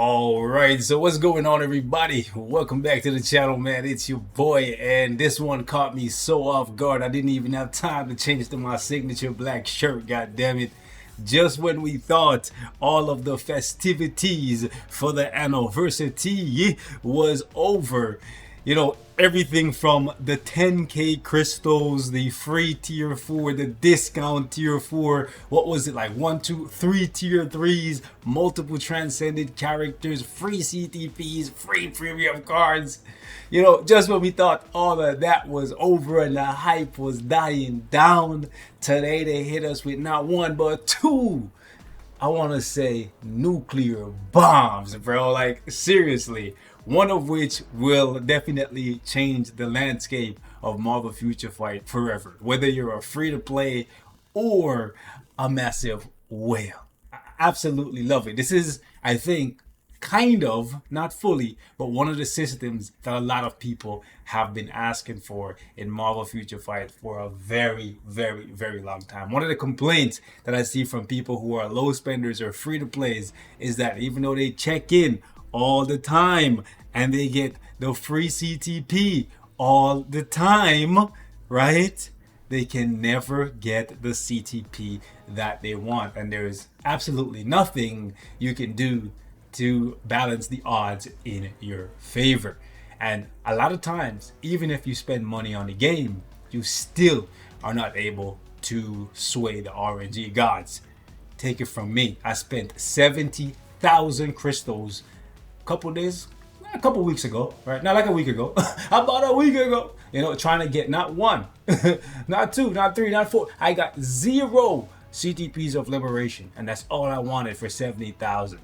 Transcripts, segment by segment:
All right, so what's going on, everybody? Welcome back to the channel, man. It's your boy, and this one caught me so off guard. I didn't even have time to change to my signature black shirt, god damn it. Just when we thought all of the festivities for the anniversary was over, everything from the 10k crystals, the free tier 4, the discount tier 4, what was it, like 1 2 3 tier 3s, multiple transcended characters, free CTPs, free premium cards. Just when we thought all of that was over and the hype was dying down, today they hit us with not one but two, I want to say, nuclear bombs, bro. Like, seriously. One of which will definitely change the landscape of Marvel Future Fight forever. Whether you're a free-to-play or a massive whale. I absolutely love it. This is, I think, kind of, not fully, but one of the systems that a lot of people have been asking for in Marvel Future Fight for a very, very, very long time. One of the complaints that I see from people who are low spenders or free to plays is that even though they check in all the time and they get the free CTP all the time, right? They can never get the CTP that they want, and there's absolutely nothing you can do to balance the odds in your favor. And a lot of times, even if you spend money on the game, you still are not able to sway the RNG gods. Take it from me, I spent 70,000 crystals a couple weeks ago, right? Not like a week ago, about a week ago, trying to get not one, not two, not three, not four. I got 0 CTPs of liberation, and that's all I wanted for 70,000.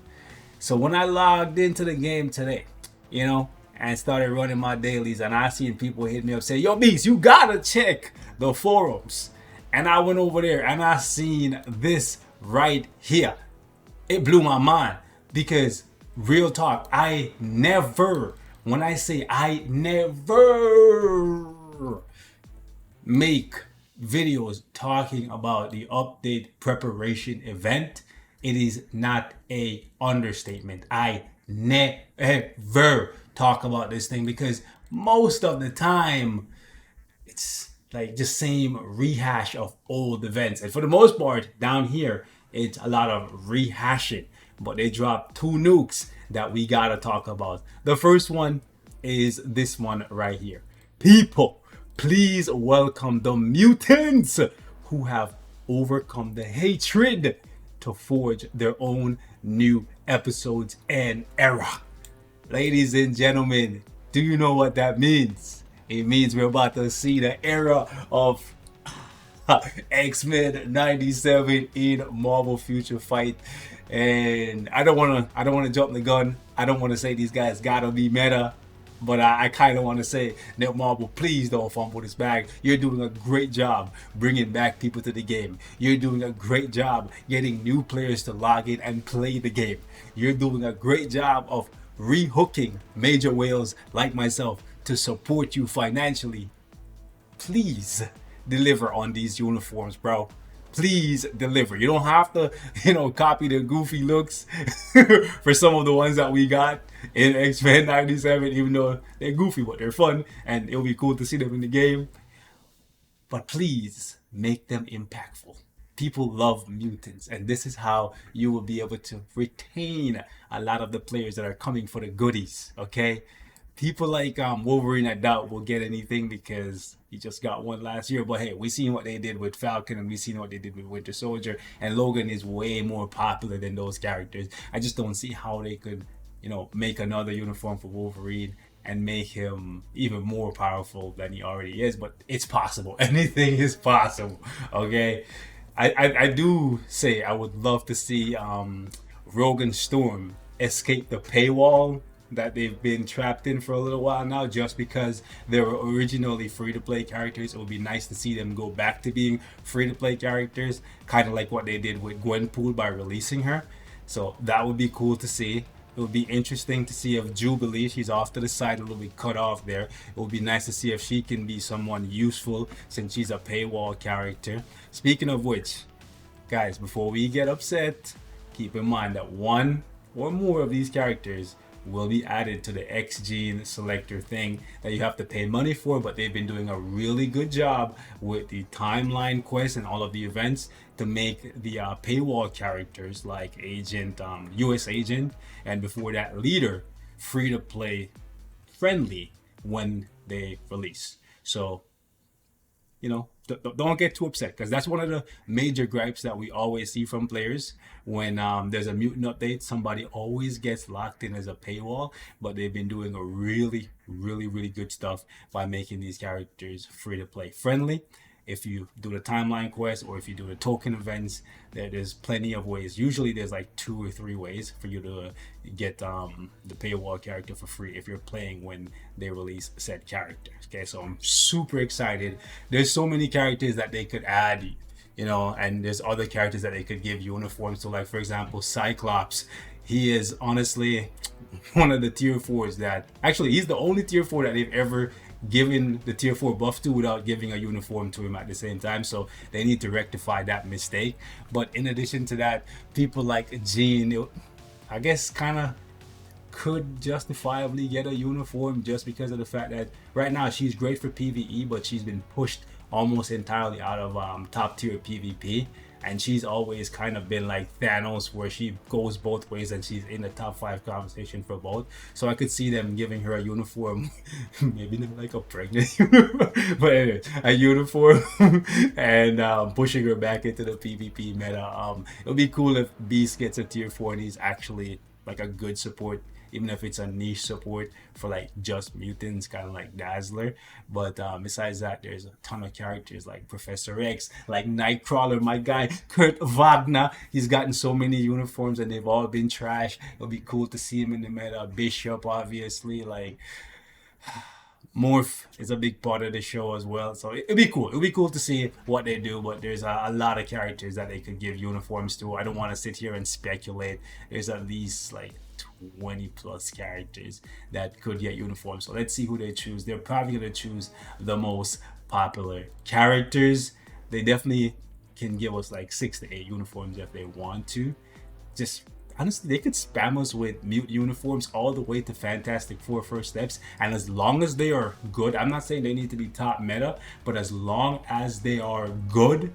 So when I logged into the game today, and started running my dailies, and I seen people hit me up say, yo, Beast, you gotta check the forums. And I went over there and I seen this right here. It blew my mind because, real talk, I never, when I say I never make videos talking about the update preparation event, it is not a understatement. I never talk about this thing because most of the time it's like just same rehash of old events. And for the most part, down here, it's a lot of rehashing. But they dropped 2 nukes that we gotta talk about. The first one is this one right here. People, please welcome the mutants who have overcome the hatred to forge their own new episodes and era. Ladies and gentlemen, do you know what that means? It means we're about to see the era of X-Men 97 in Marvel Future Fight. And I don't want to jump the gun. I don't want to say these guys gotta be meta, but I kind of want to say that Marvel, please don't fumble this bag. You're doing a great job bringing back people to the game. You're doing a great job getting new players to log in and play the game. You're doing a great job of rehooking major whales like myself to support you financially. Please deliver on these uniforms, bro. Please deliver. You don't have to, copy the goofy looks for some of the ones that we got in X-Men 97, even though they're goofy, but they're fun, and it'll be cool to see them in the game. But please make them impactful. People love mutants, and this is how you will be able to retain a lot of the players that are coming for the goodies, okay? People like Wolverine, I doubt will get anything because he just got one last year. But hey, we seen what they did with Falcon, and we seen what they did with Winter Soldier, and Logan is way more popular than those characters. I just don't see how they could, make another uniform for Wolverine and make him even more powerful than he already is. But it's possible. Anything is possible, okay? I do say I would love to see Rogan Storm escape the paywall that they've been trapped in for a little while now, just because they were originally free-to-play characters. It would be nice to see them go back to being free-to-play characters, kind of like what they did with Gwenpool by releasing her. So that would be cool to see. It would be interesting to see if Jubilee, she's off to the side a little bit cut off there. It would be nice to see if she can be someone useful since she's a paywall character. Speaking of which, guys, before we get upset, keep in mind that one, or more of these characters will be added to the X Gene selector thing that you have to pay money for, but they've been doing a really good job with the timeline quests and all of the events to make the paywall characters like Agent, US Agent, and before that Leader, free to play friendly when they release. So, you know, don't get too upset, because that's one of the major gripes that we always see from players when there's a mutant update. Somebody always gets locked in as a paywall, but they've been doing a really good stuff by making these characters free to play friendly. If you do the timeline quest or if you do the token events, there's plenty of ways. Usually there's like 2 or 3 ways for you to get the paywall character for free if you're playing when they release said characters. Okay, so I'm super excited. There's so many characters that they could add, you know, and there's other characters that they could give uniforms to. Like, for example, Cyclops. He is honestly one of the tier 4s that, actually, he's the only tier 4 that they've ever given the tier 4 buff to without giving a uniform to him at the same time. So they need to rectify that mistake. But in addition to that, people like Jean, I guess, kind of could justifiably get a uniform just because of the fact that right now she's great for PvE, but she's been pushed almost entirely out of top tier PvP. And she's always kind of been like Thanos, where she goes both ways and she's in the top 5 conversation for both. So I could see them giving her a uniform, maybe not like a pregnant uniform, but anyway, a uniform and pushing her back into the PvP meta. It would be cool if Beast gets a tier 4 and he's actually like a good support, even if it's a niche support for like just mutants, kind of like Dazzler. But besides that, there's a ton of characters like Professor X, like Nightcrawler, my guy Kurt Wagner. He's gotten so many uniforms and they've all been trash. It'll be cool to see him in the meta. Bishop, obviously, like Morph is a big part of the show as well, so it'll be cool. It'll be cool to see what they do, but there's a lot of characters that they could give uniforms to. I don't want to sit here and speculate. There's at least like 20 plus characters that could get uniforms, so let's see who they choose. They're probably going to choose the most popular characters. They definitely can give us like 6 to 8 uniforms if they want to. Just honestly, they could spam us with mute uniforms all the way to Fantastic Four first steps, and as long as they are good, I'm not saying they need to be top meta, but as long as they are good,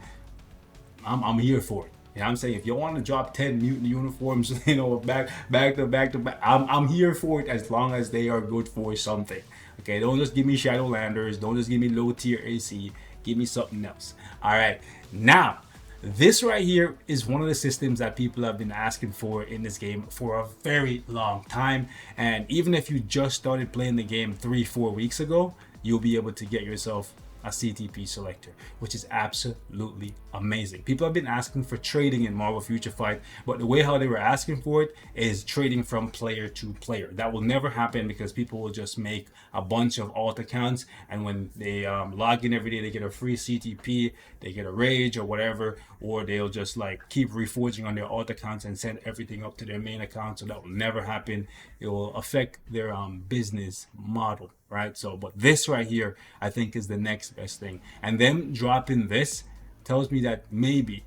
I'm here for it. You know what I'm saying? If you want to drop 10 mutant uniforms, you know, back to back, I'm here for it, as long as they are good for something. Okay, don't just give me Shadowlanders, don't just give me low tier AC, give me something else. All right, now this right here is one of the systems that people have been asking for in this game for a very long time. And even if you just started playing the game 3-4 weeks ago, you'll be able to get yourself a CTP selector, which is absolutely amazing. People have been asking for trading in Marvel Future Fight, but the way how they were asking for it is trading from player to player. That will never happen because people will just make a bunch of alt accounts, and when they log in every day, they get a free CTP, they get a rage or whatever, or they'll just like keep reforging on their alt accounts and send everything up to their main account. So that will never happen. It will affect their business model, right? So, but this right here, I think, is the next best thing. And them dropping this tells me that maybe,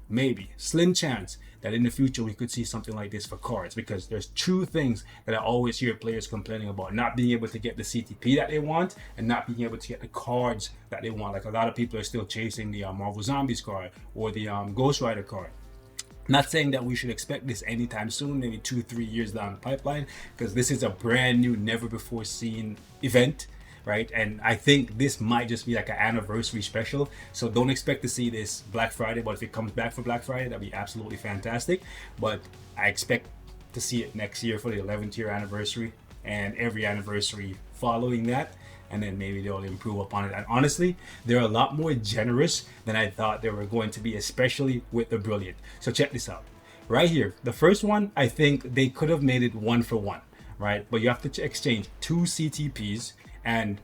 slim chance that in the future we could see something like this for cards, because there's 2 things that I always hear players complaining about: not being able to get the CTP that they want and not being able to get the cards that they want. Like, a lot of people are still chasing the Marvel Zombies card or the Ghost Rider card. Not saying that we should expect this anytime soon, maybe 2-3 years down the pipeline, because this is a brand new, never before seen event, right? And I think this might just be like an anniversary special, so don't expect to see this Black Friday. But if it comes back for Black Friday, that'd be absolutely fantastic. But I expect to see it next year for the 11th year anniversary and every anniversary following that, and then maybe they'll improve upon it. And honestly, they're a lot more generous than I thought they were going to be, especially with the Brilliant. So check this out right here. The first one, I think they could have made it 1-for-1, right? But you have to exchange 2 CTPs, and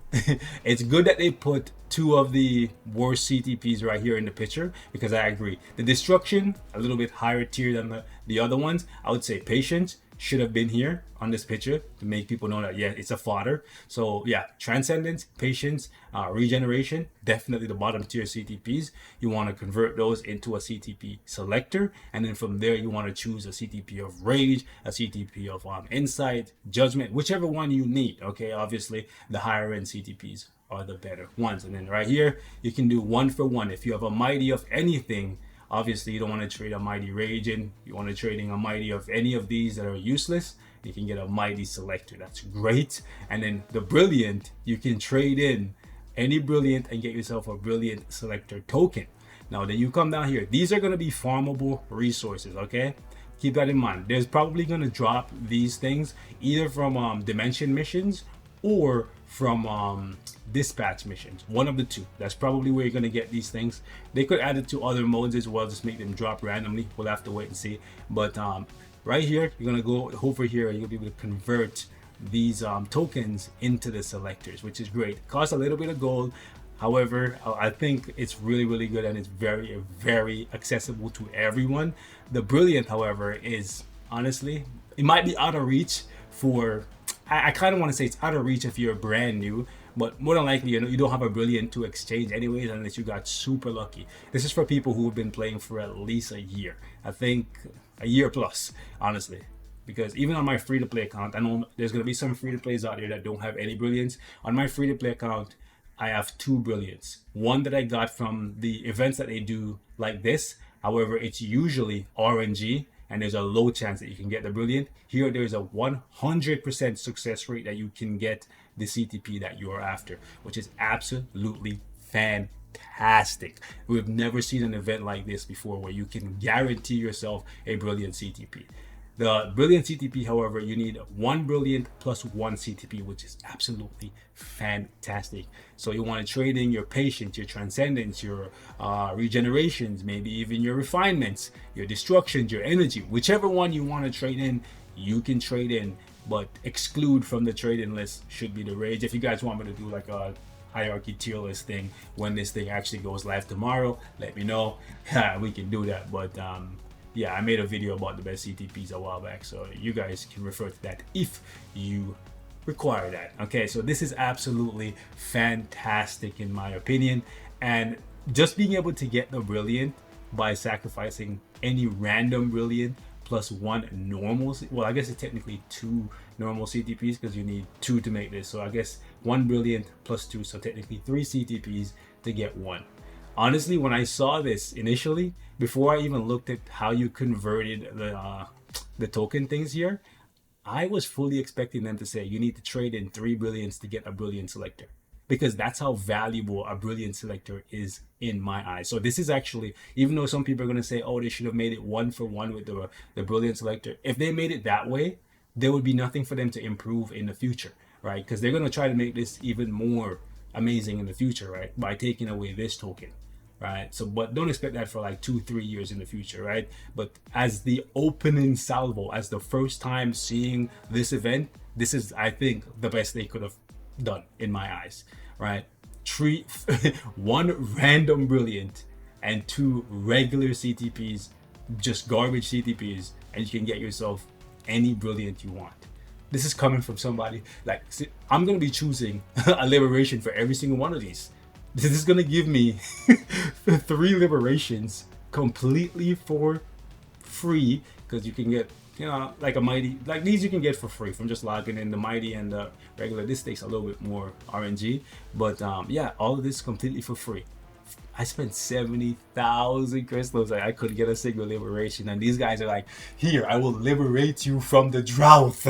it's good that they put 2 of the worst CTPs right here in the picture, because I agree, the Destruction, a little bit higher tier than the other ones. I would say Patience, should have been here on this picture to make people know that, yeah, it's a fodder. So yeah, transcendence, patience, regeneration, definitely the bottom tier CTPs. You want to convert those into a CTP selector, and then from there you want to choose a CTP of rage, a CTP of insight, judgment, whichever one you need. Okay, obviously the higher end CTPs are the better ones. And then right here you can do one for one. If you have a mighty of anything, obviously you don't want to trade a mighty raging, you want to trading a mighty of any of these that are useless, you can get a mighty selector. That's great. And then the brilliant, you can trade in any brilliant and get yourself a brilliant selector token. Now then you come down here, these are going to be farmable resources. Okay, keep that in mind. There's probably going to drop these things either from dimension missions or from dispatch missions, one of the two. That's probably where you're going to get these things. They could add it to other modes as well, just make them drop randomly. We'll have to wait and see. But right here you're going to go over here and you'll be able to convert these tokens into the selectors, which is great. It costs a little bit of gold. However, I think it's really good, and it's very accessible to everyone. The brilliant, however, is honestly, it might be out of reach for, I kind of want to say it's out of reach if you're brand new, but more than likely, you don't have a brilliant to exchange anyways, unless you got super lucky. This is for people who have been playing for at least a year. I think a year plus, honestly. Because even on my free-to-play account, I know there's going to be some free-to-plays out there that don't have any brilliance. On my free-to-play account, I have 2 brilliants. One that I got from the events that they do like this. However, it's usually RNG, and there's a low chance that you can get the brilliant. Here, there's a 100% success rate that you can get the CTP that you are after, which is absolutely fantastic. We've never seen an event like this before where you can guarantee yourself a brilliant CTP. The brilliant CTP, however, you need 1 brilliant plus 1 CTP, which is absolutely fantastic. So you want to trade in your patience, your transcendence, your regenerations, maybe even your refinements, your destructions, your energy, whichever one you want to trade in, you can trade in, but exclude from the trading list should be the rage. If you guys want me to do like a hierarchy tier list thing when this thing actually goes live tomorrow, let me know. We can do that. But yeah, I made a video about the best CTPs a while back, so you guys can refer to that if you require that. Okay, so this is absolutely fantastic in my opinion, and just being able to get the brilliant by sacrificing any random brilliant plus 1 normal, well, I guess it's technically 2 normal CTPs because you need 2 to make this, so I guess 1 brilliant plus 2, so technically 3 CTPs to get 1. Honestly, when I saw this initially, before I even looked at how you converted the token things here, I was fully expecting them to say you need to trade in 3 brilliants to get a brilliant selector, because that's how valuable a brilliant selector is in my eyes. So this is actually, even though some people are going to say, oh, they should have made it 1 for 1 with the brilliant selector, if they made it that way, there would be nothing for them to improve in the future, right? Because they're going to try to make this even more amazing in the future, right, by taking away this token, right? So, but don't expect that for like 2-3 years in the future, right? But as the opening salvo, as the first time seeing this event, this is, I think, the best they could have done in my eyes, right? Treat 1 random brilliant and 2 regular CTPs, just garbage CTPs, and you can get yourself any brilliant you want. This is coming from somebody like, see, I'm going to be choosing a liberation for every single one of these. This is going to give me 3 liberations completely for free, because you can get, you know, like a mighty, like these you can get for free from just logging in. The mighty and the regular, this takes a little bit more RNG, but yeah, all of this completely for free. I spent 70,000 crystals. I couldn't get a single liberation, and these guys are like, here, I will liberate you from the drought.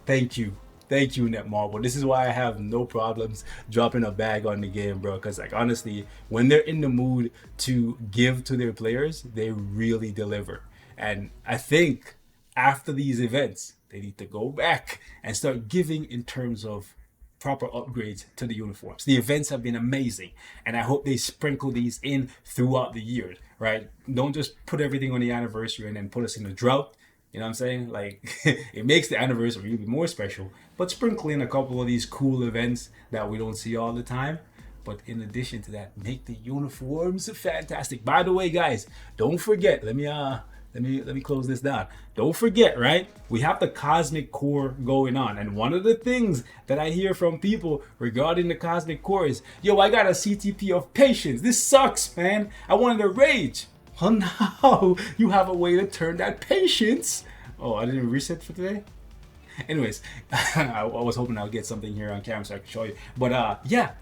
Thank you Netmarble. This is why I have no problems dropping a bag on the game, bro, because like honestly, when they're in the mood to give to their players, they really deliver. And I think after these events, they need to go back and start giving in terms of proper upgrades to the uniforms. The events have been amazing, and I hope they sprinkle these in throughout the year, right? Don't just put everything on the anniversary and then put us in a drought. You know what I'm saying? Like, it makes the anniversary even more special, but sprinkle in a couple of these cool events that we don't see all the time. But in addition to that, make the uniforms fantastic. By the way, guys, don't forget, let me let me close this down. Don't forget, right? We have the cosmic core going on, and one of the things that I hear from people regarding the cosmic core is, yo, I got a CTP of patience. This sucks, man. I wanted to rage. Well, now you have a way to turn that patience. Oh, I didn't reset for today. Anyways, I was hoping I'll get something here on camera so I can show you. But yeah,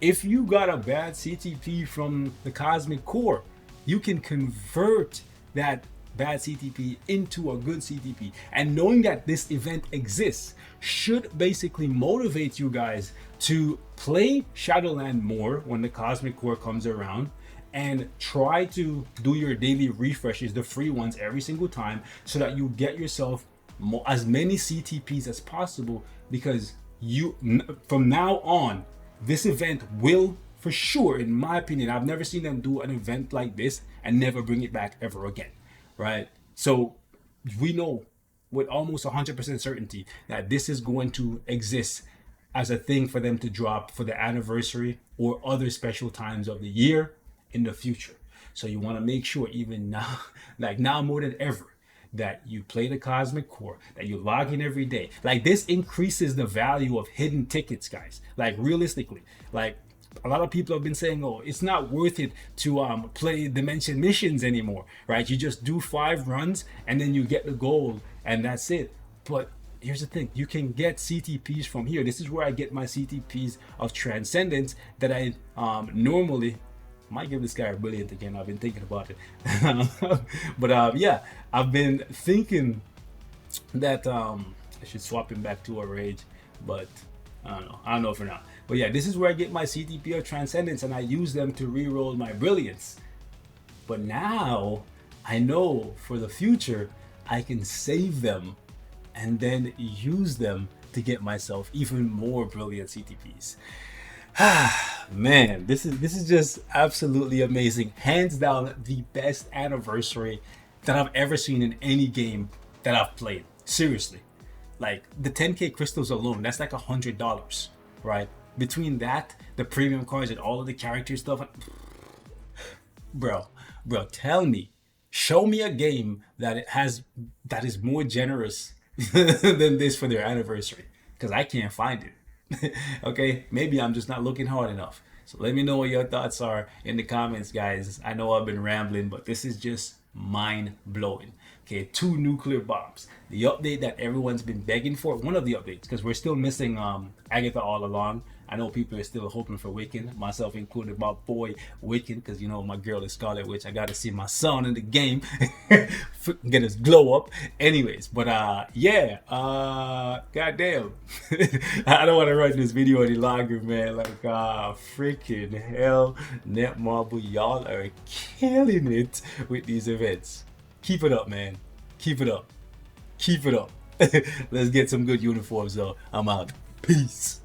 if you got a bad CTP from the cosmic core, you can convert that bad CTP into a good CTP. And knowing that this event exists should basically motivate you guys to play Shadowland more when the cosmic core comes around, and try to do your daily refreshes, the free ones, every single time, so that you get yourself as many CTPs as possible. Because from now on, this event will, for sure, in my opinion, I've never seen them do an event like this and never bring it back ever again, right? So we know with almost 100% certainty that this is going to exist as a thing for them to drop for the anniversary or other special times of the year in the future. So you want to make sure, even now, like now more than ever, that you play the cosmic core, that you log in every day. Like, this increases the value of hidden tickets, guys. Like, realistically, like, a lot of people have been saying, oh, it's not worth it to play dimension missions anymore, right? You just do 5 runs and then you get the gold and that's it. But here's the thing, you can get CTPs from here. This is where I get my CTPs of Transcendence that I normally might give this guy a brilliant again. I've been thinking about it. But yeah, I've been thinking that I should swap him back to a rage, but I don't know for now. But yeah, this is where I get my CTP of Transcendence, and I use them to re-roll my brilliance. But now I know for the future I can save them and then use them to get myself even more brilliant CTPs. Man, this is just absolutely amazing. Hands down, the best anniversary that I've ever seen in any game that I've played. Seriously, like the 10k crystals alone, that's like $100, right? Between that, the premium cards, and all of the character stuff, bro, tell me, show me a game that is more generous than this for their anniversary, because I can't find it. Okay, maybe I'm just not looking hard enough. So let me know what your thoughts are in the comments, guys. I know I've been rambling, but this is just mind-blowing. Okay, 2 nuclear bombs. The update that everyone's been begging for, one of the updates, because we're still missing Agatha all along. I know people are still hoping for Wiccan, myself included, my boy Wiccan, because you know my girl is Scarlet Witch. I gotta see my son in the game, get his glow up. Anyways, but yeah, goddamn, I don't want to run this video any longer, man. Like, freaking hell, Netmarble, y'all are killing it with these events. Keep it up, man. Keep it up. Keep it up. Let's get some good uniforms though. I'm out. Peace.